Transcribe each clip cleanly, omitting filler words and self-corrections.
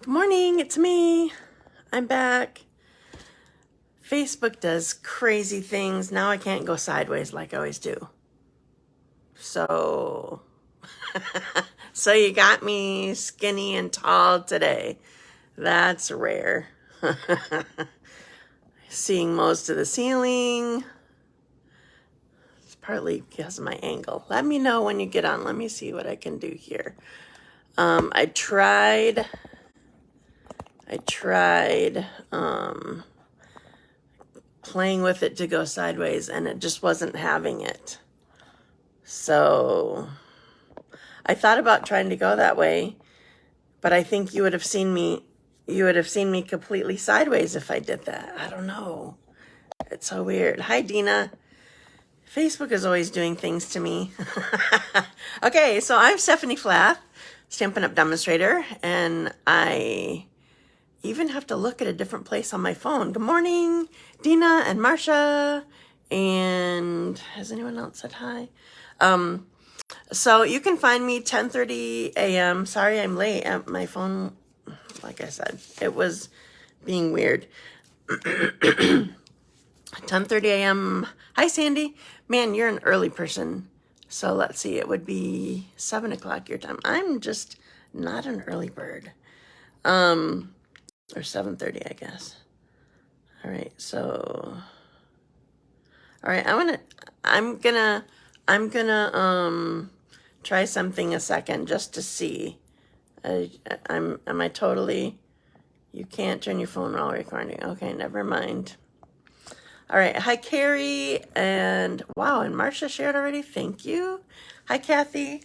Good morning, it's me. I'm back. Facebook does crazy things. Now I can't go sideways like I always do. So, so you got me skinny and tall today. That's rare. Seeing most of the ceiling. It's partly because of my angle. Let me know when you get on. Let me see what I can do here. I tried playing with it to go sideways and it just wasn't having it. So I thought about trying to go that way, but I think you would have seen me completely sideways if I did that. I don't know. It's so weird. Hi, Dina. Facebook is always doing things to me. Okay, so I'm Stephanie Flath, Stampin' Up! Demonstrator, and I even have to look at a different place on my phone. Good morning, Dina and Marcia. And has anyone else said hi? So you can find me 10:30 a.m. Sorry I'm late. My phone, like I said, it was being weird. 10:30 a.m. Hi, Sandy. Man, you're an early person. So let's see, it would be 7 o'clock your time. I'm just not an early bird. Or 7:30, I guess. All right, so, all right, I'm gonna try something a second just to see. Am I totally, you can't turn your phone while recording. Okay, never mind. All right, hi, Carrie, and wow, and Marcia shared already, thank you. Hi, Kathy.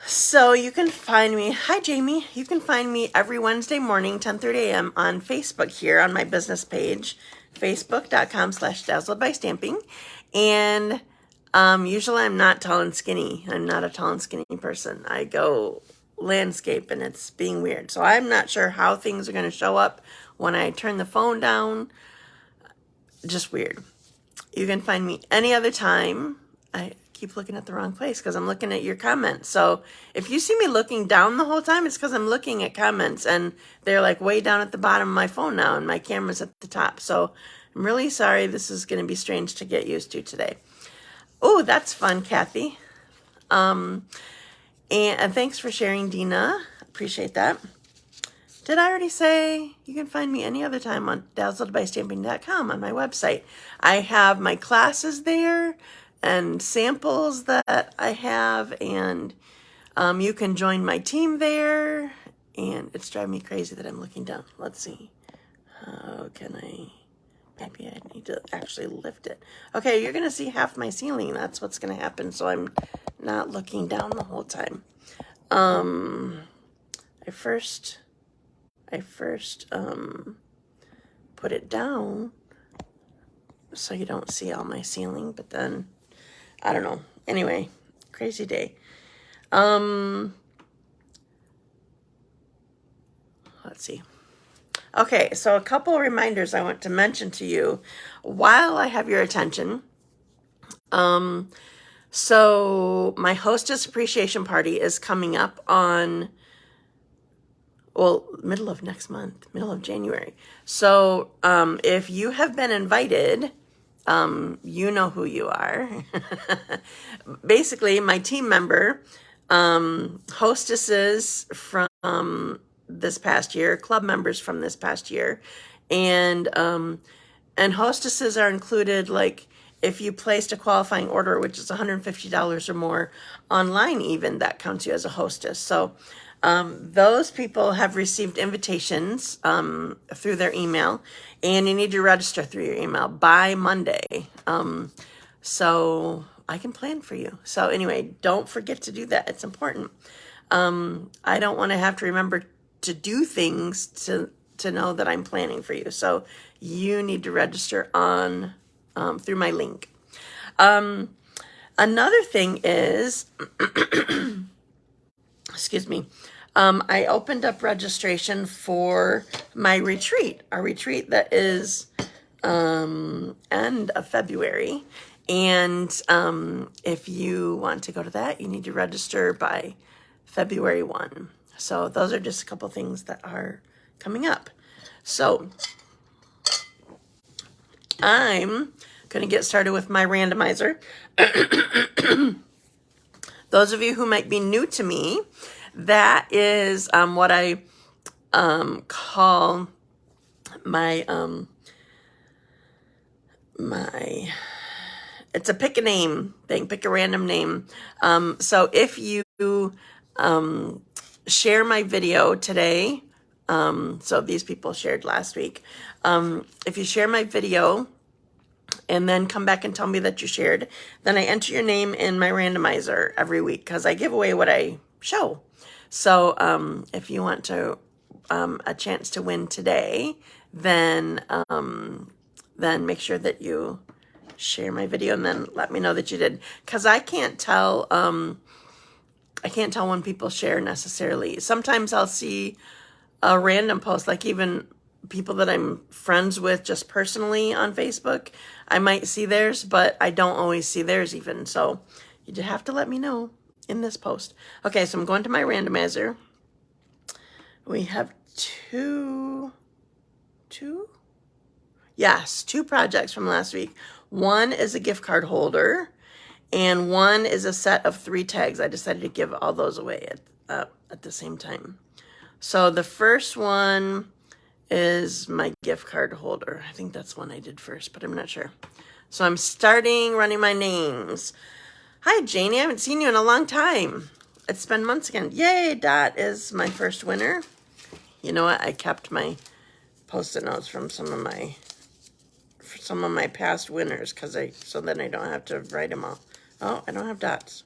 So you can find me, hi Jamie, you can find me every Wednesday morning, 10:30 a.m. on Facebook here on my business page, facebook.com/dazzled by stamping. And usually I'm not tall and skinny. I'm not a tall and skinny person. I go landscape and it's being weird. So I'm not sure how things are going to show up when I turn the phone down. Just weird. You can find me any other time. I keep looking at the wrong place because I'm looking at your comments. So if you see me looking down the whole time, it's because I'm looking at comments and they're like way down at the bottom of my phone now and my camera's at the top. So I'm really sorry. This is going to be strange to get used to today. Oh, that's fun, Kathy. And thanks for sharing, Dina. Appreciate that. Did I already say you can find me any other time on dazzledbystamping.com on my website? I have my classes there and samples that I have, and you can join my team there. And it's driving me crazy that I'm looking down. Let's see. How can I? Maybe I need to actually lift it. Okay, you're going to see half my ceiling. That's what's going to happen. So I'm not looking down the whole time. I first put it down so you don't see all my ceiling, but then I don't know. Anyway, crazy day. Let's see. Okay, so a couple of reminders I want to mention to you while I have your attention. So my Hostess Appreciation Party is coming up on, well, middle of next month, middle of January. So if you have been invited, you know who you are. Basically, my team member, hostesses from this past year, club members from this past year, and hostesses are included, like if you placed a qualifying order, which is $150 or more online, even that counts you as a hostess. So those people have received invitations through their email, and you need to register through your email by Monday. So I can plan for you. So anyway, don't forget to do that. It's important. I don't want to have to remember to do things to know that I'm planning for you. So you need to register on through my link. Another thing is, excuse me, I opened up registration for my retreat, a retreat that is end of February. And if you want to go to that, you need to register by February 1. So those are just a couple things that are coming up. So I'm going to get started with my randomizer. Those of you who might be new to me, that is what I call my it's a pick a name thing, pick a random name. So if you share my video today, so these people shared last week. If you share my video and then come back and tell me that you shared, then I enter your name in my randomizer every week because I give away what I show. So if you want to a chance to win today, then make sure that you share my video and then let me know that you did, because I can't tell when people share necessarily. Sometimes I'll see a random post, like even people that I'm friends with just personally on Facebook, I might see theirs, but I don't always see theirs even. So you just have to let me know in this post. Okay, so I'm going to my randomizer. We have two projects from last week. One is a gift card holder, and one is a set of 3 tags. I decided to give all those away at the same time. So the first one is my gift card holder. I think that's one I did first, but I'm not sure. So I'm running my names. Hi, Janie. I haven't seen you in a long time. It's been months again. Yay, Dot is my first winner. You know what? I kept my Post-it notes from some of my past winners so then I don't have to write them all. Oh, I don't have Dots.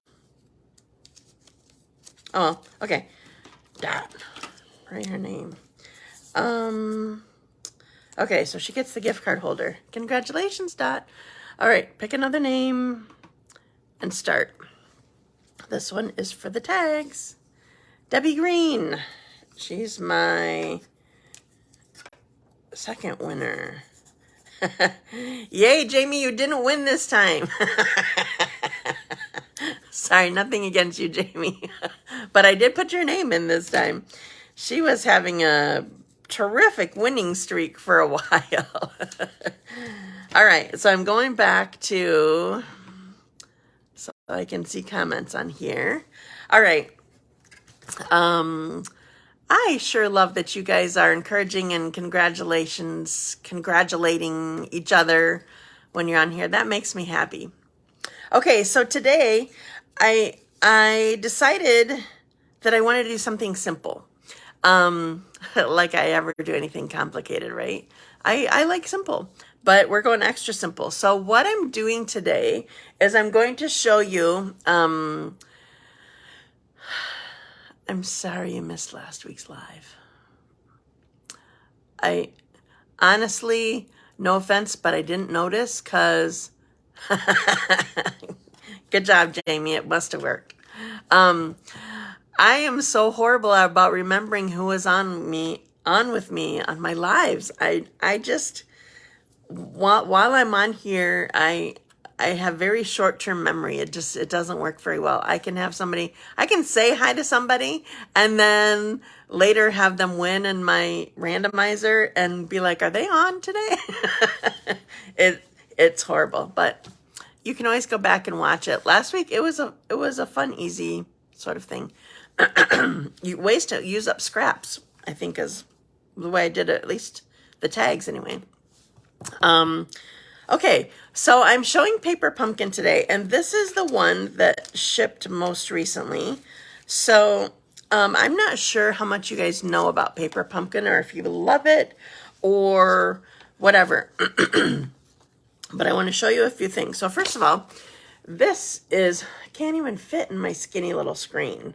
Oh, okay. Dot. Write her name. Okay, so she gets the gift card holder. Congratulations, Dot. All right, pick another name and start. This one is for the tags. Debbie Green. She's my second winner. Yay, Jamie, you didn't win this time. Sorry, nothing against you, Jamie. But I did put your name in this time. She was having a terrific winning streak for a while. All right, so I'm going back to so I can see comments on here. All right. I sure love that you guys are encouraging and congratulating each other when you're on here. That makes me happy. Okay, so today I decided that I wanted to do something simple. Like I ever do anything complicated, right? I like simple, but we're going extra simple. So what I'm doing today is I'm going to show you, I'm sorry you missed last week's live. I honestly, no offense, but I didn't notice because good job, Jamie. It must have worked. I am so horrible about remembering who was on with me on my lives. I just while I'm on here, I have very short-term memory. It doesn't work very well. I can say hi to somebody and then later have them win in my randomizer and be like, are they on today? It's horrible, but you can always go back and watch it. Last week, it was a fun, easy sort of thing. Ways to use up scraps, I think, is the way I did it, at least the tags anyway. Okay, so I'm showing Paper Pumpkin today, and this is the one that shipped most recently. So I'm not sure how much you guys know about Paper Pumpkin or if you love it or whatever. But I want to show you a few things. So first of all, this is, I can't even fit in my skinny little screen.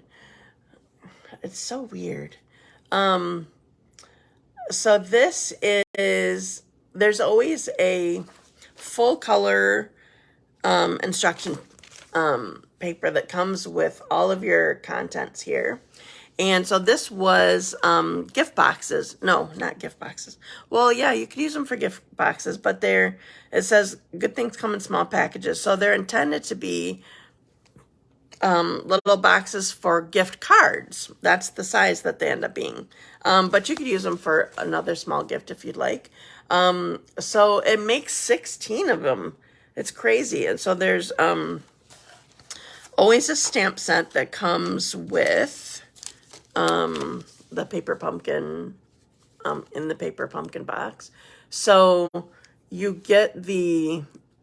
It's so weird. So this is, there's always a full color instruction paper that comes with all of your contents here. And so this was gift boxes. No, not gift boxes. Well, yeah, you could use them for gift boxes, but it says good things come in small packages. So they're intended to be little boxes for gift cards. That's the size that they end up being. But you could use them for another small gift if you'd like. So it makes 16 of them. It's crazy. And so there's always a stamp set that comes with the paper pumpkin, in the paper pumpkin box. So you get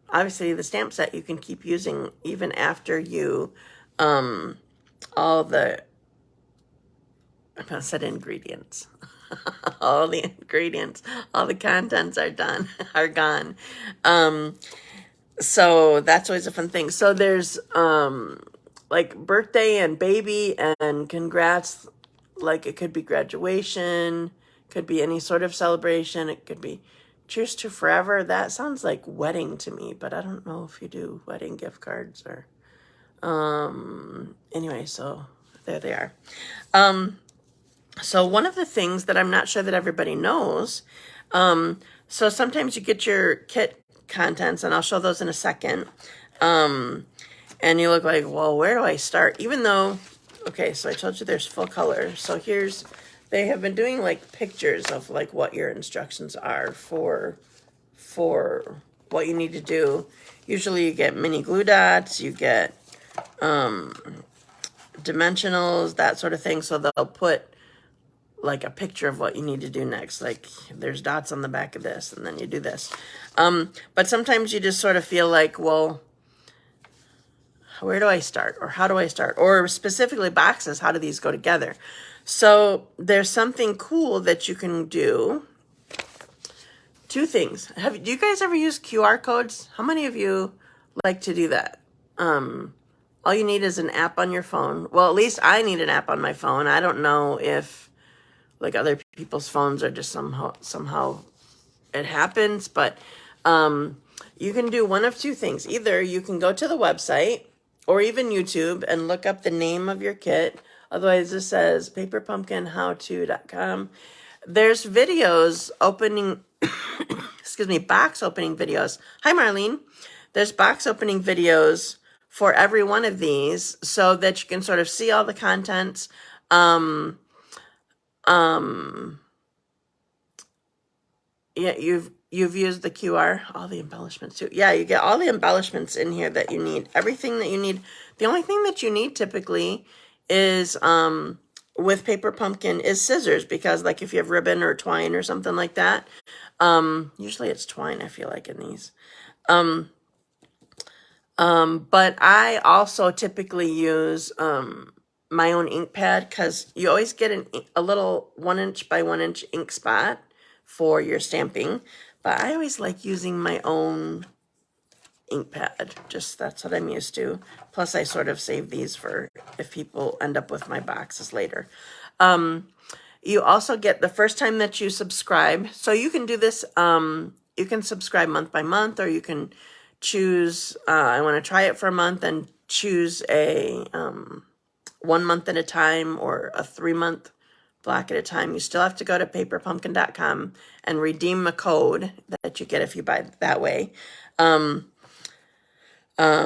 obviously the stamp set you can keep using even after you, all the, I said ingredients. All the ingredients, all the contents are done, are gone. So that's always a fun thing. So there's like birthday and baby and congrats, like it could be graduation, could be any sort of celebration, it could be cheers to forever. That sounds like wedding to me, but I don't know if you do wedding gift cards or anyway, so there they are. So one of the things that I'm not sure that everybody knows, so sometimes you get your kit contents, and I'll show those in a second, and you look like, well, where do I start? Even though, okay, so I told you there's full color. So they have been doing like pictures of like what your instructions are for what you need to do. Usually you get mini glue dots, you get dimensionals, that sort of thing. So they'll put like a picture of what you need to do next. Like there's dots on the back of this, and then you do this. But sometimes you just sort of feel like, well, where do I start? Or how do I start? Or specifically boxes, how do these go together? So there's something cool that you can do. Two things. Do you guys ever use QR codes? How many of you like to do that? All you need is an app on your phone. Well, at least I need an app on my phone. I don't know if like other people's phones are just somehow it happens, but you can do one of two things. Either you can go to the website or even YouTube and look up the name of your kit. Otherwise, this says paperpumpkinhowto.com. There's videos opening, excuse me, box opening videos. Hi, Marlene. There's box opening videos for every one of these so that you can sort of see all the contents. Yeah, you've used the QR, all the embellishments too. Yeah, you get all the embellishments in here that you need, everything that you need. The only thing that you need typically is with paper pumpkin is scissors, because like if you have ribbon or twine or something like that, usually it's twine, I feel like, in these. But I also typically use my own ink pad, because you always get a little 1 inch by 1 inch ink spot for your stamping. But I always like using my own ink pad. Just that's what I'm used to. Plus I sort of save these for if people end up with my boxes later. You also get the first time that you subscribe. So you can do this, you can subscribe month by month, or you can choose, I want to try it for a month and choose a 1 month at a time or a 3-month block at a time. You still have to go to paperpumpkin.com and redeem a code that you get if you buy that way. But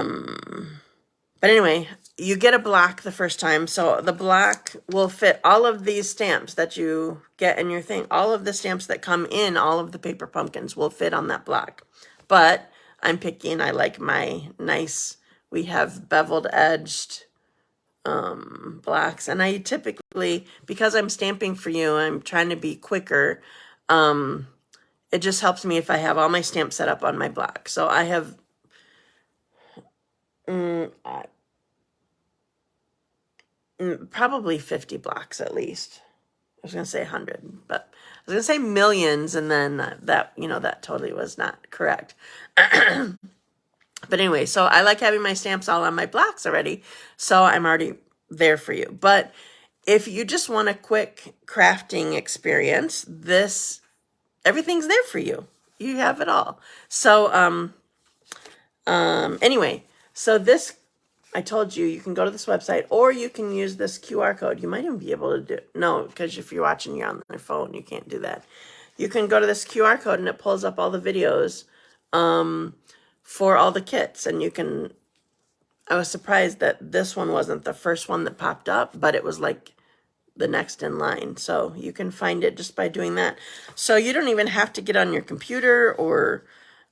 anyway, you get a block the first time. So the block will fit all of these stamps that you get in your thing. All of the stamps that come in all of the paper pumpkins will fit on that block. But I'm picky and I like my nice, we have beveled edged blocks. And I typically, because I'm stamping for you, I'm trying to be quicker. It just helps me if I have all my stamps set up on my block. So I have probably 50 blocks at least. I was going to say 100, but I was going to say millions, and then that, that totally was not correct. But anyway, so I like having my stamps all on my blocks already, so I'm already there for you. But if you just want a quick crafting experience, everything's there for you. You have it all. So anyway, so this, I told you, you can go to this website, or you can use this QR code. You might even be able to do it. No, because if you're watching, you're on your phone, you can't do that. You can go to this QR code and it pulls up all the videos for all the kits, and you can I was surprised that this one wasn't the first one that popped up, but it was like the next in line. So you can find it just by doing that. So you don't even have to get on your computer or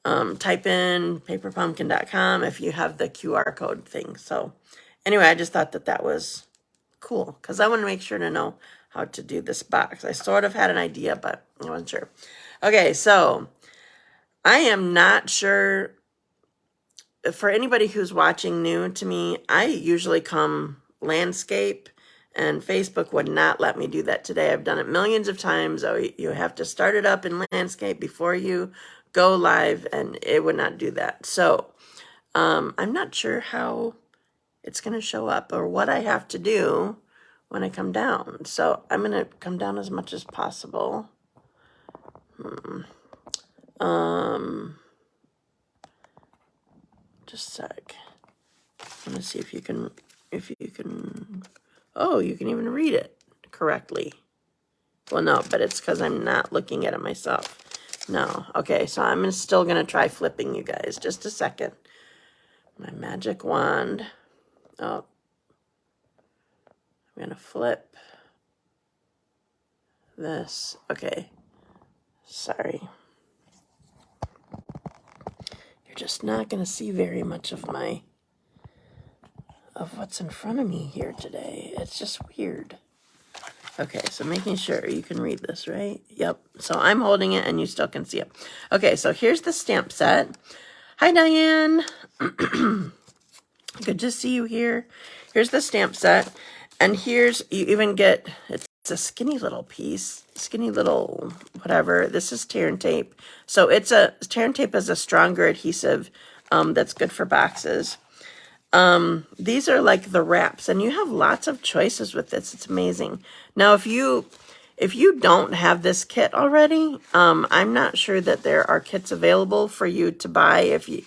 type in paperpumpkin.com if you have the QR code thing. So anyway, I just thought that that was cool because I want to make sure to know how to do this box. I sort of had an idea, but I wasn't sure. Okay, so I am not sure. For anybody who's watching new to me, I usually come landscape, and Facebook would not let me do that today. I've done it millions of times. Oh, you have to start it up in landscape before you go live, and it would not do that. So I'm not sure how it's going to show up or what I have to do when I come down. So I'm going to come down as much as possible. Just a sec. I'm going to see if you can, oh, you can even read it correctly. Well, no, but it's because I'm not looking at it myself. No. Okay, so I'm still going to try flipping you guys. Just a second. My magic wand. Oh. I'm going to flip this. Okay. Sorry. You're just not going to see very much of what's in front of me here today. It's just weird. Okay, so making sure you can read this, right? Yep. So I'm holding it and you still can see it. Okay, so here's the stamp set. Hi, Diane. Good to see you here. Here's the stamp set. And here's, you even get, it's a skinny little piece, skinny little whatever. This is tear and tape. So tear and tape is a stronger adhesive that's good for boxes. These are like the wraps, and you have lots of choices with this. It's amazing. Now, if you don't have this kit already, I'm not sure that there are kits available for you to buy. If you,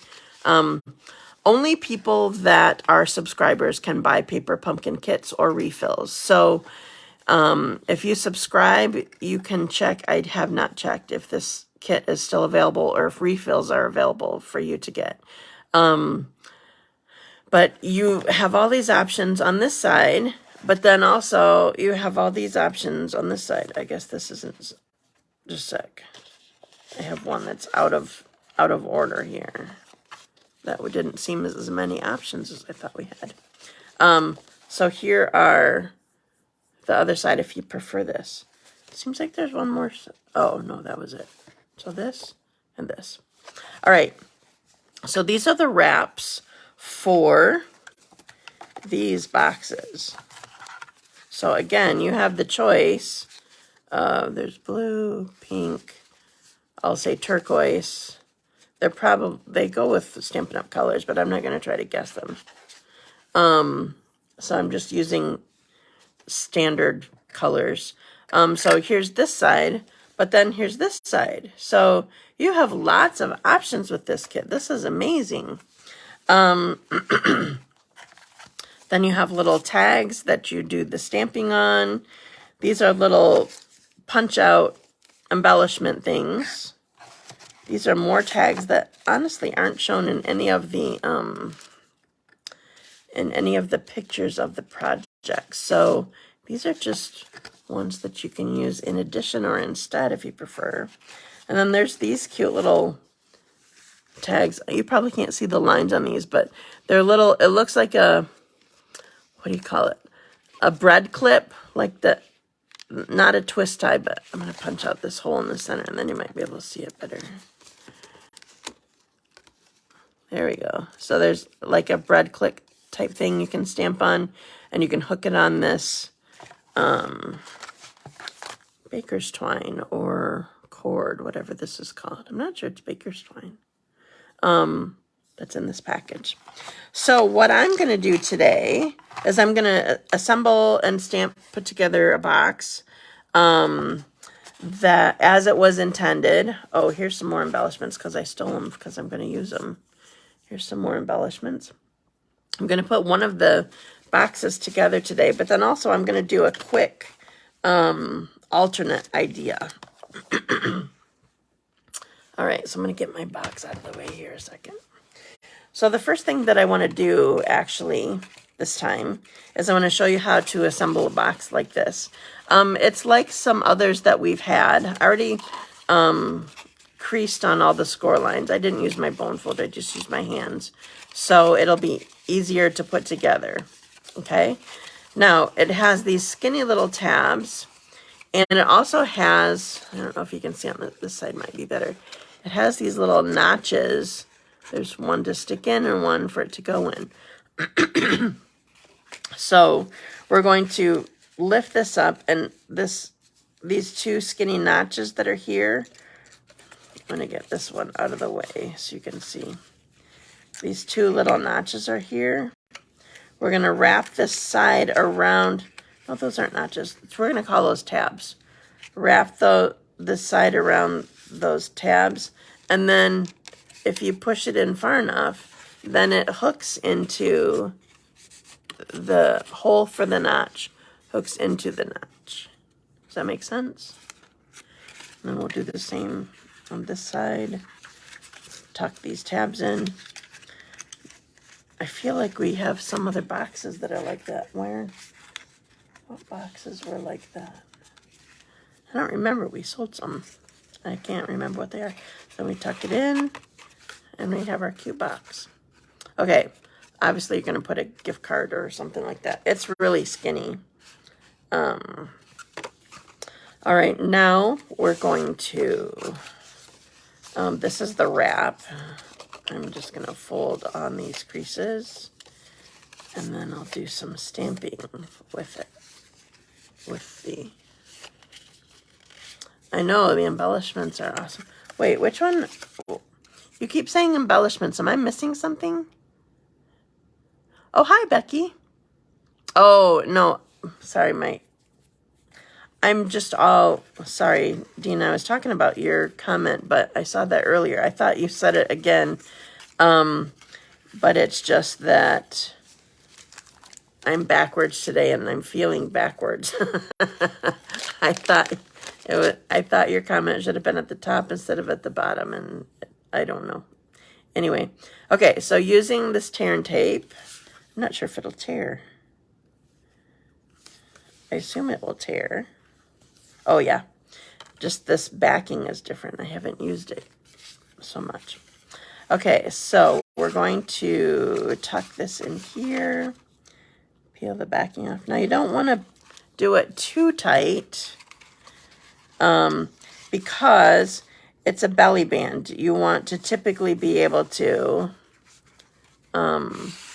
only people that are subscribers can buy Paper Pumpkin kits or refills. So, if you subscribe, you can check. I have not checked if this kit is still available or if refills are available for you to get. But you have all these options on this side, but then also you have all these options on this side. I guess this isn't, just a sec. I have one that's out of order here. That didn't seem as many options as I thought we had. So here are the other side if you prefer this. Seems like there's one more. Oh, no, that was it. So this and this. All right. So these are the wraps for these boxes. So again, you have the choice. There's blue, pink, I'll say turquoise. They go with Stampin' Up! Colors, but I'm not going to try to guess them. So I'm just using standard colors. So here's this side, but then here's this side. So you have lots of options with this kit. This is amazing. Then you have little tags that you do the stamping on. These are little punch-out embellishment things. These are more tags that honestly aren't shown in any of the pictures of the project. So these are just ones that you can use in addition or instead if you prefer. And then there's these cute little tags. You probably can't see the lines on these, but they're little, it looks like a, what do you call it? A bread clip, like the, not a twist tie, but I'm going to punch out this hole in the center and then you might be able to see it better. There we go. So there's like a bread clip type thing you can stamp on, and you can hook it on this baker's twine or cord, whatever this is called. I'm not sure it's baker's twine. That's in this package. So what I'm going to do today is I'm going to assemble and put together a box that as it was intended. Oh, here's some more embellishments because I stole them because I'm going to use them. Here's some more embellishments. I'm going to put one of the boxes together today, but then also I'm going to do a quick alternate idea. All right, so I'm going to get my box out of the way here a second. So the first thing that I want to do actually this time is I want to show you how to assemble a box like this. It's like some others that we've had. I already creased on all the score lines. I didn't use my bone folder, I just used my hands. So it'll be easier to put together, okay? Now, it has these skinny little tabs, and it also has, I don't know if you can see on this side, might be better. It has these little notches. There's one to stick in and one for it to go in. So we're going to lift this up, and these two skinny notches that are here, I'm going to get this one out of the way so you can see. These two little notches are here. We're going to wrap this side around. Oh, those aren't notches. We're going to call those tabs. Wrap this side around those tabs, and then if you push it in far enough, then it hooks into the hole for the notch. Hooks into the notch. Does that make sense? And then we'll do the same on this side. Tuck these tabs in. I feel like we have some other boxes that are like that. What boxes were like that? I don't remember. We sold some. I can't remember what they are. So we tuck it in, and we have our cute box. Okay, obviously you're going to put a gift card or something like that. It's really skinny. All right, now we're going to, this is the wrap. I'm just going to fold on these creases, and then I'll do some stamping with it. I know, the embellishments are awesome. Wait, which one? You keep saying embellishments. Am I missing something? Oh, hi, Becky. Oh, no. Sorry, I'm just all... Sorry, Dina. I was talking about your comment, but I saw that earlier. I thought you said it again. But it's just that I'm backwards today, and I'm feeling backwards. I thought your comment should have been at the top instead of at the bottom, and I don't know. Anyway, okay, so using this tear and tape, I'm not sure if it'll tear. I assume it will tear. Oh, yeah. Just this backing is different. I haven't used it so much. Okay, so we're going to tuck this in here. Peel the backing off. Now, you don't want to do it too tight because it's a belly band. You want to typically be able to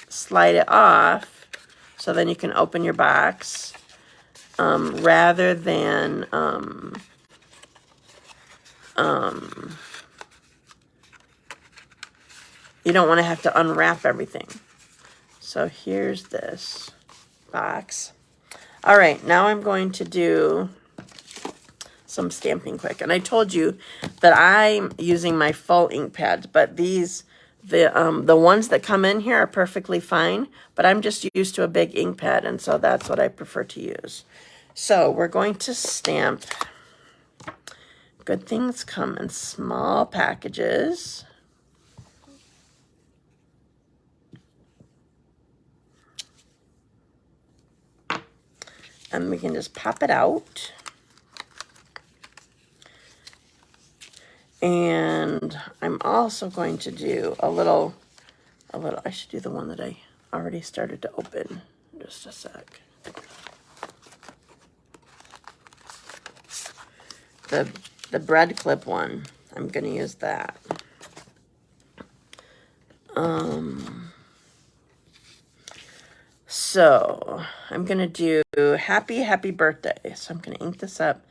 slide it off so then you can open your box rather than you don't want to have to unwrap everything. So here's this box. All right, now I'm going to do some stamping quick. And I told you that I'm using my full ink pads, but the ones that come in here are perfectly fine, but I'm just used to a big ink pad, and so that's what I prefer to use. So we're going to stamp. Good things come in small packages. And we can just pop it out. And I'm also going to do a little, I should do the one that I already started to open. Just a sec. The bread clip one, I'm going to use that. So I'm going to do happy birthday. So I'm going to ink this up.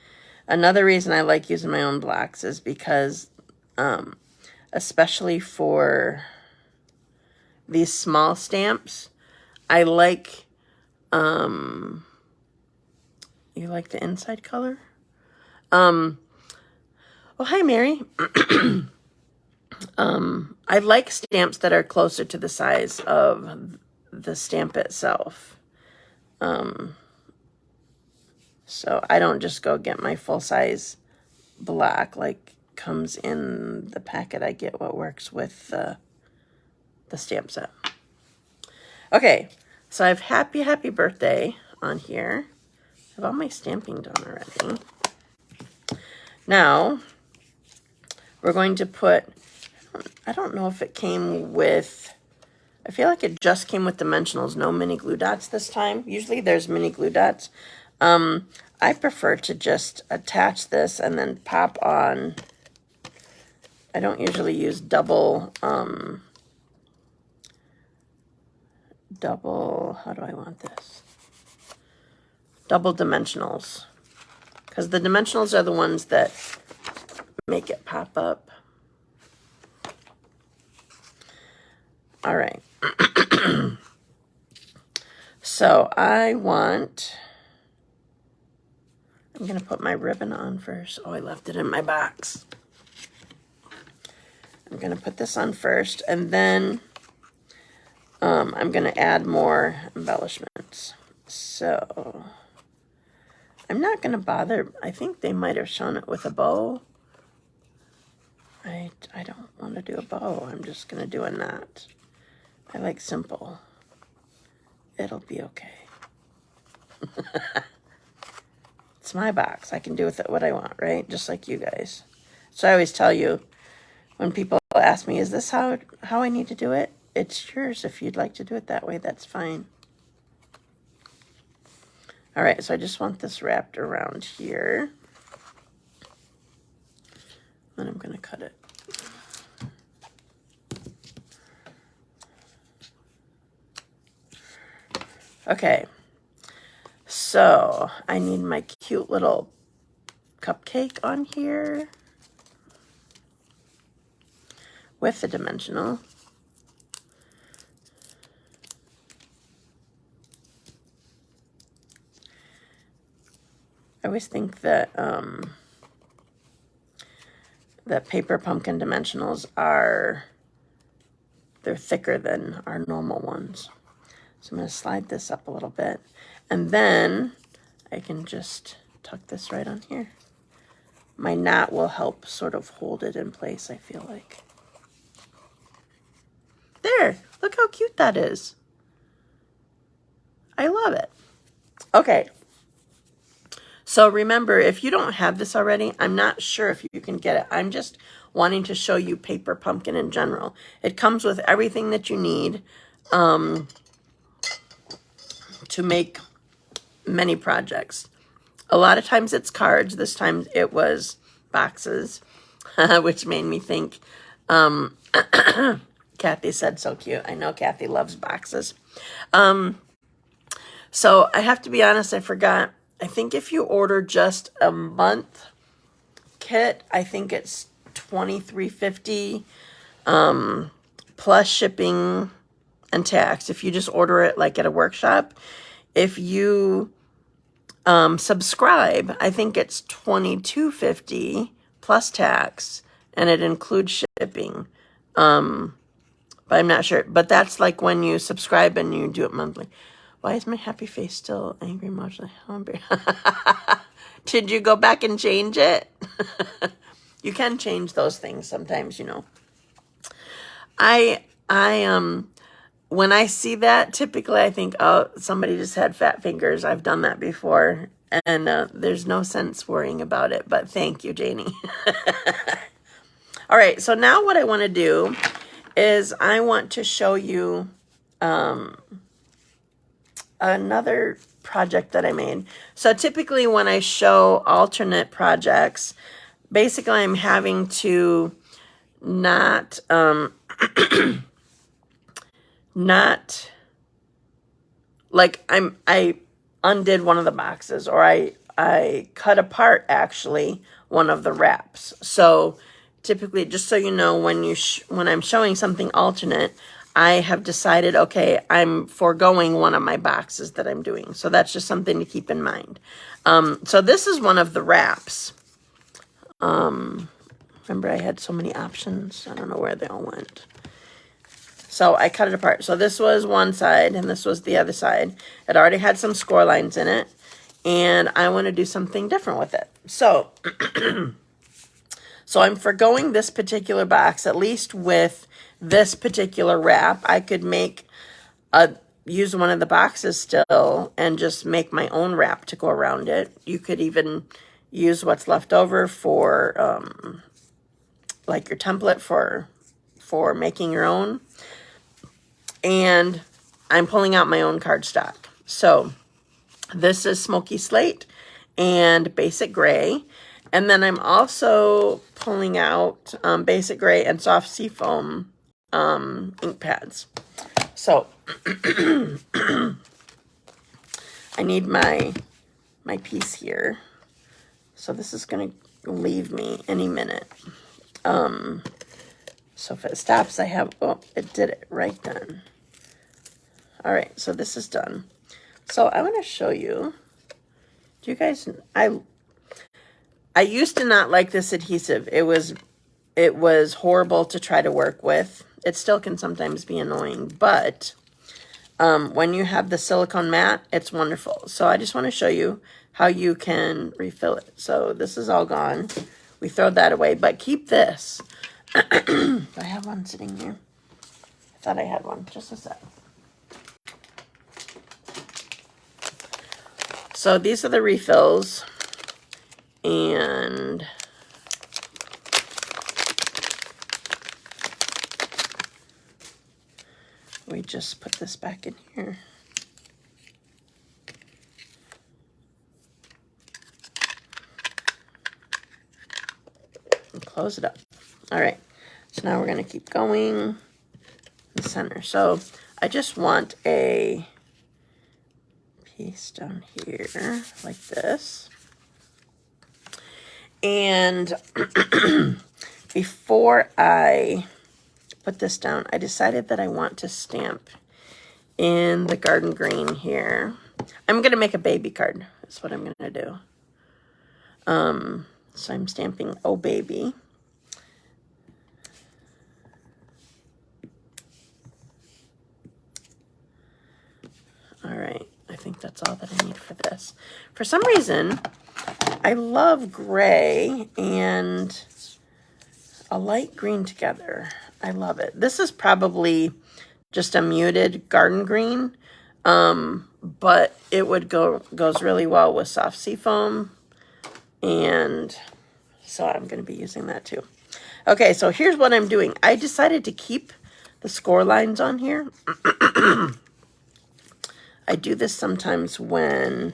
Another reason I like using my own blocks is because, especially for these small stamps, I like, you like the inside color? Oh, hi, Mary. I like stamps that are closer to the size of the stamp itself. So I don't just go get my full-size block like comes in the packet I get what works with the the stamp set. Okay, so I have happy birthday on here. I have all my stamping done already. Now, we're going to put, I don't know if it came with, I feel like it just came with dimensionals, no mini glue dots this time. Usually there's mini glue dots. I prefer to just attach this and then pop on. I don't usually use double, how do I want this? Double dimensionals. Because the dimensionals are the ones that make it pop up. All right. So I'm going to put my ribbon on first. Oh, I left it in my box. I'm going to put this on first, and then I'm going to add more embellishments. So I'm not going to bother. I think they might have shown it with a bow. I don't want to do a bow. I'm just going to do a knot. I like simple. It'll be okay. It's my box. I can do with it what I want, right? Just like you guys. So I always tell you, when people ask me, is this how I need to do it? It's yours. If you'd like to do it that way, that's fine. All right, so I just want this wrapped around here. And I'm going to cut it. Okay, so I need my cute little cupcake on here with the dimensional. I always think that that paper pumpkin dimensionals they're thicker than our normal ones. So I'm going to slide this up a little bit, and then I can just tuck this right on here. My knot will help sort of hold it in place, I feel like. There, look how cute that is. I love it. Okay. So remember, if you don't have this already, I'm not sure if you can get it. I'm just wanting to show you paper pumpkin in general. It comes with everything that you need to make many projects. A lot of times it's cards. This time it was boxes, which made me think, Kathy said so cute. I know Kathy loves boxes. So I have to be honest, I forgot. I think if you order just a month kit, I think it's $23.50 plus shipping and tax. If you just order it like at a workshop. If you subscribe, I think it's $22.50 plus tax, and it includes shipping. But I'm not sure. But that's like when you subscribe and you do it monthly. Why is my happy face still angry emotionally? Did you go back and change it? You can change those things sometimes, you know. When I see that, typically I think, oh, somebody just had fat fingers. I've done that before, and there's no sense worrying about it, but thank you, Janie. All right, so now what I want to do is I want to show you another project that I made. So typically when I show alternate projects, basically I'm having to not like I undid one of the boxes, or I cut apart actually one of the wraps. So typically, just so you know, when I'm showing something alternate, I have decided, okay, I'm foregoing one of my boxes that I'm doing. So that's just something to keep in mind. So this is one of the wraps. Remember, I had so many options. I don't know where they all went. So I cut it apart. So this was one side and this was the other side. It already had some score lines in it, and I want to do something different with it. So, so I'm foregoing this particular box, at least with this particular wrap, I could make use one of the boxes still and just make my own wrap to go around it. You could even use what's left over for like your template for making your own. And I'm pulling out my own cardstock. So this is Smoky Slate and Basic Gray. And then I'm also pulling out Basic Gray and Soft Seafoam ink pads. So I need my piece here. So this is going to leave me any minute. So if it stops, I have, oh, it did it right then. All right, so this is done. So I want to show you. Do you guys, I used to not like this adhesive. It was horrible to try to work with. It still can sometimes be annoying, but when you have the silicone mat, it's wonderful. So I just want to show you how you can refill it. So this is all gone. We throw that away, but keep this. Do I have one sitting here? I thought I had one. Just a sec. So these are the refills. And we just put this back in here. And close it up. All right. So now we're going to keep going in the center. So I just want a piece down here like this. And before I put this down, I decided that I want to stamp in the garden green here. I'm going to make a baby card. That's what I'm going to do. So I'm stamping Oh Baby. All right. I think that's all that I need for this. For some reason, I love gray and a light green together. I love it. This is probably just a muted garden green, but it would goes really well with soft seafoam, and so I'm going to be using that too. Okay, so here's what I'm doing. I decided to keep the score lines on here. I do this sometimes when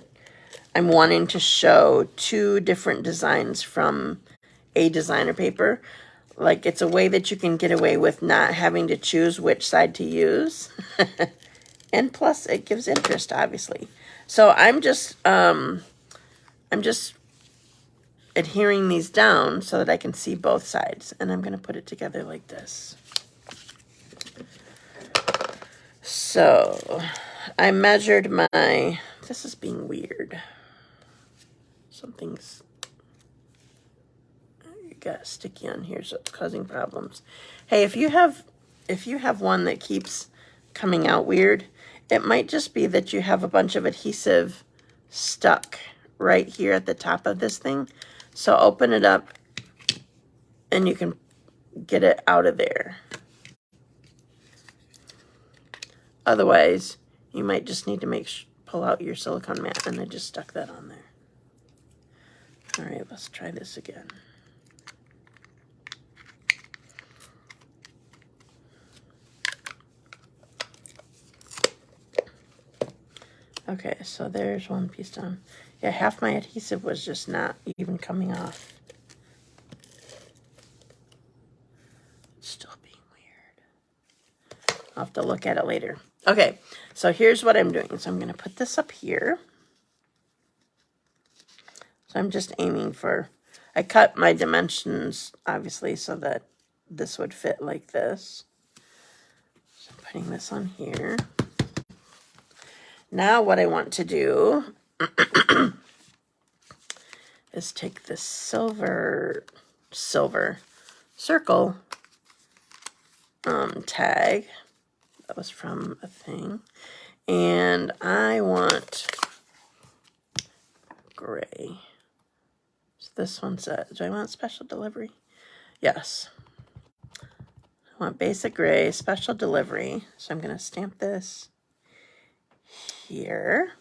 I'm wanting to show two different designs from a designer paper. Like, it's a way that you can get away with not having to choose which side to use. And plus, it gives interest, obviously. So I'm just adhering these down so that I can see both sides. And I'm going to put it together like this. So I measured my, this is being weird. Something's got sticky on here, so it's causing problems. Hey, if you have one that keeps coming out weird, it might just be that you have a bunch of adhesive stuck right here at the top of this thing. So open it up and you can get it out of there. Otherwise, you might just need to pull out your silicone mat, and I just stuck that on there. All right, let's try this again. Okay, so there's one piece done. Yeah, half my adhesive was just not even coming off. It's still being weird. I'll have to look at it later. Okay, so here's what I'm doing. So I'm going to put this up here. So I'm just aiming for, I cut my dimensions, obviously, so that this would fit like this. So I'm putting this on here. Now what I want to do is take this silver circle tag that was from a thing, and I want gray. So this one says, do I want special delivery? Yes. I I want basic gray, special delivery. So I'm going to stamp this here.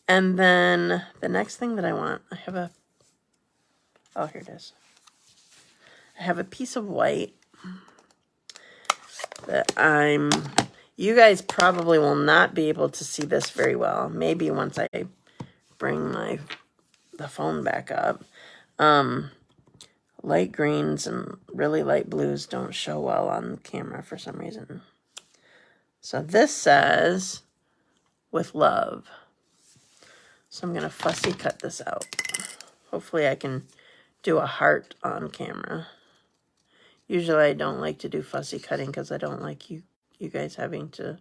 And then the next thing that I want, I have a, oh, here it is. I have a piece of white that you guys probably will not be able to see this very well. Maybe once I bring the phone back up. Light greens and really light blues don't show well on camera for some reason. So this says, with love. So I'm going to fussy cut this out. Hopefully I can do a heart on camera. Usually I don't like to do fussy cutting because I don't like you guys having to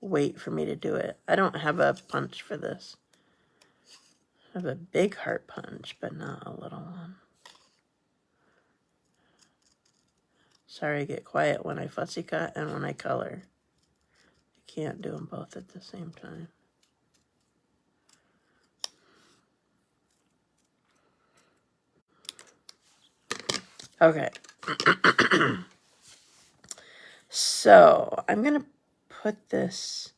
wait for me to do it. I don't have a punch for this. I have a big heart punch, but not a little one. Sorry, I get quiet when I fussy cut and when I color. You can't do them both at the same time. Okay. So I'm going to put this,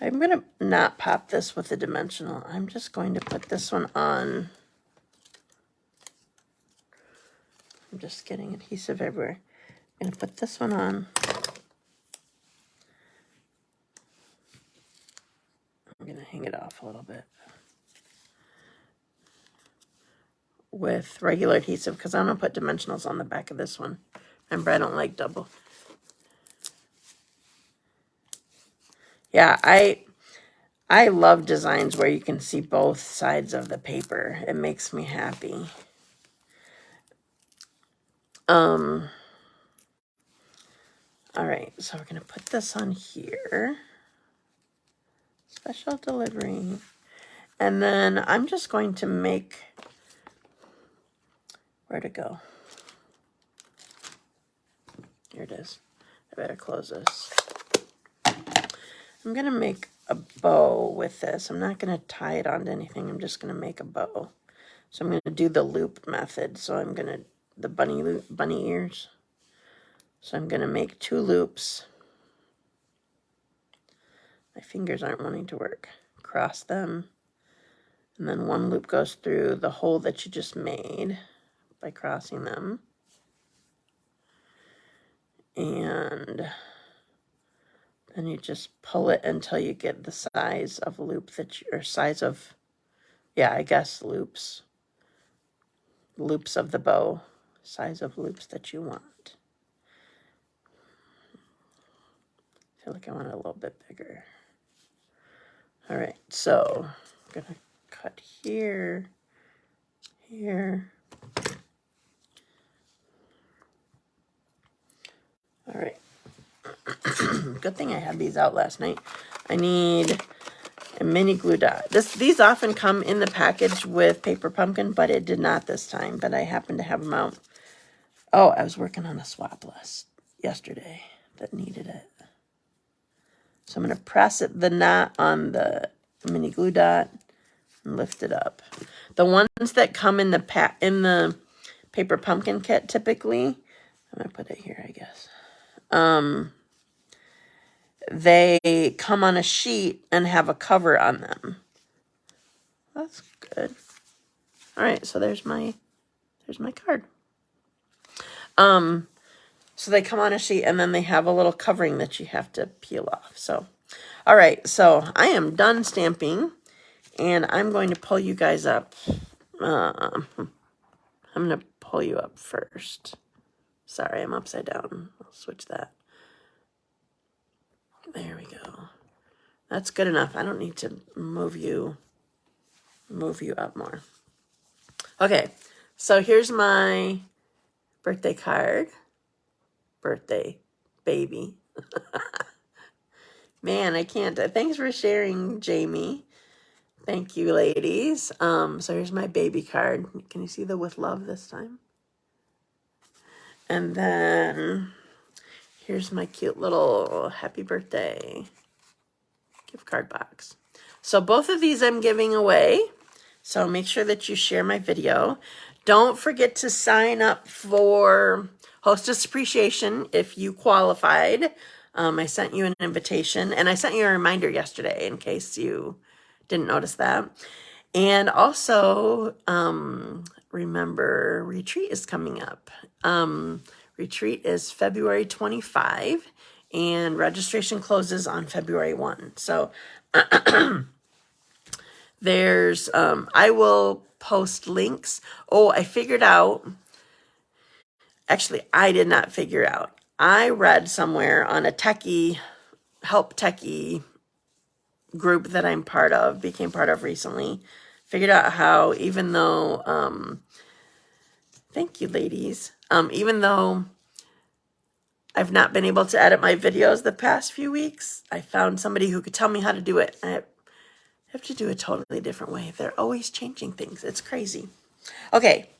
I'm going to not pop this with a dimensional. I'm just going to put this one on. I'm just getting adhesive everywhere. I'm going to put this one on. I'm going to hang it off a little bit with regular adhesive because I'm going to put dimensionals on the back of this one. Remember, I don't like double. Yeah, I love designs where you can see both sides of the paper. It makes me happy. All right, so we're going to put this on here. Special delivery. And then I'm just going to make, where to go? Here it is. I better close this. I'm going to make a bow with this. I'm not going to tie it onto anything. I'm just going to make a bow. So I'm going to do the loop method. So I'm going to, the bunny ears. So I'm going to make 2 loops. My fingers aren't wanting to work. Cross them. And then 1 loop goes through the hole that you just made by crossing them. And then you just pull it until you get the size of loop that you, or size of, yeah, I guess loops. Loops of the bow. Size of loops that you want. I feel like I want it a little bit bigger. All right, so I'm going to cut here, here. All right. Good thing I had these out last night. I need a mini glue dot. These often come in the package with paper pumpkin, but it did not this time. But I happen to have them out. Oh, I was working on a swap list yesterday that needed it. So I'm going to press the knot on the mini glue dot and lift it up. The ones that come in the paper pumpkin kit typically, I'm going to put it here, I guess. They come on a sheet and have a cover on them. That's good. All right, so there's my card. So they come on a sheet and then they have a little covering that you have to peel off. So, all right, so I am done stamping and I'm going to pull you guys up. I'm going to pull you up first. Sorry, I'm upside down. I'll switch that. There we go. That's good enough. I don't need to move you up more. Okay, so here's my birthday card. Birthday baby. Man, I can't. Thanks for sharing, Jamie. Thank you, ladies. So here's my baby card. Can you see the with love this time? And then here's my cute little happy birthday gift card box. So both of these I'm giving away. So make sure that you share my video. Don't forget to sign up for Hostess Appreciation, if you qualified. I sent you an invitation, and I sent you a reminder yesterday in case you didn't notice that. And also, remember, retreat is coming up. Retreat is February 25, and registration closes on February 1. So there's, I will post links. Oh, I figured out, actually, I did not figure out. I read somewhere on a help techie group that I'm became part of recently, figured out how, even though, thank you, ladies, even though I've not been able to edit my videos the past few weeks, I found somebody who could tell me how to do it. I have to do it a totally different way. They're always changing things. It's crazy. Okay.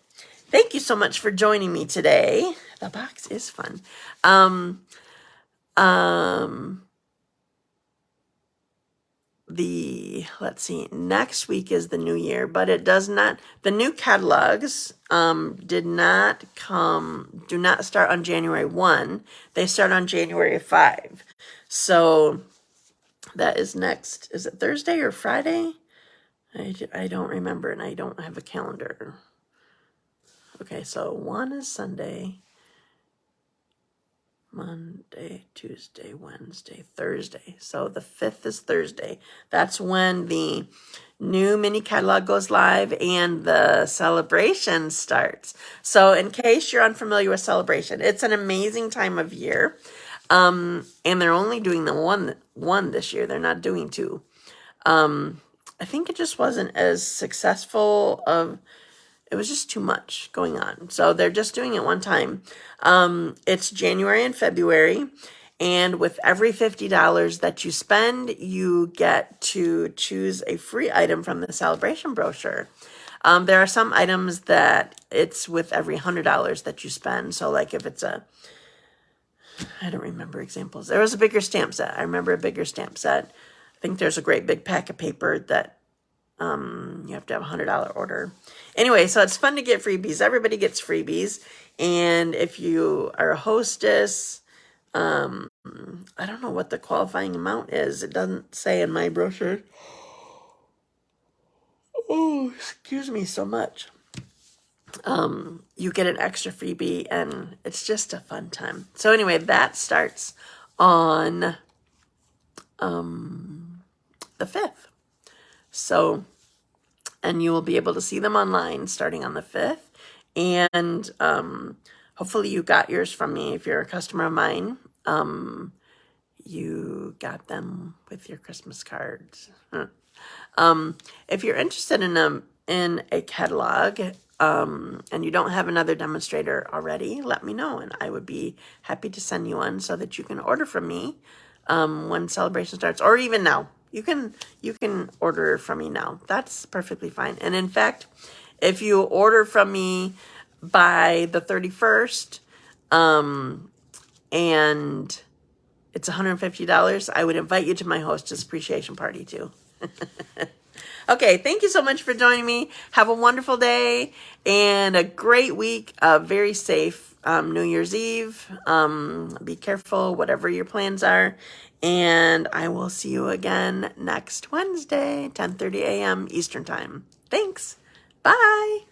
Thank you so much for joining me today. The box is fun. Let's see, next week is the new year, but it does not, the new catalogs do not start on January 1. They start on January 5. So that is next, is it Thursday or Friday? I don't remember, and I don't have a calendar. Okay, so 1 is Sunday, Monday, Tuesday, Wednesday, Thursday. So the 5th is Thursday. That's when the new mini catalog goes live and the celebration starts. So in case you're unfamiliar with celebration, it's an amazing time of year. And they're only doing the one this year. They're not doing 2. I think it just wasn't as successful it was just too much going on. So they're just doing it one time. It's January and February. And with every $50 that you spend, you get to choose a free item from the celebration brochure. There are some items that it's with every $100 that you spend. So like if it's I don't remember examples. There was a bigger stamp set. I remember a bigger stamp set. I think there's a great big pack of paper that you have to have a $100 order. Anyway, so it's fun to get freebies. Everybody gets freebies. And if you are a hostess, I don't know what the qualifying amount is. It doesn't say in my brochure. Oh, excuse me so much. You get an extra freebie, and it's just a fun time. So anyway, that starts on the 5th. So, and you will be able to see them online starting on the 5th. And hopefully you got yours from me. If you're a customer of mine, you got them with your Christmas cards. If you're interested in a catalog, and you don't have another demonstrator already, let me know, and I would be happy to send you one so that you can order from me when celebration starts, or even now. You can order from me now. That's perfectly fine. And in fact, if you order from me by the 31st, and it's $150, I would invite you to my hostess appreciation party too. Okay, thank you so much for joining me. Have a wonderful day and a great week. Very safe New Year's Eve. Be careful, whatever your plans are. And I will see you again next Wednesday, 10:30 a.m. Eastern Time. Thanks. Bye.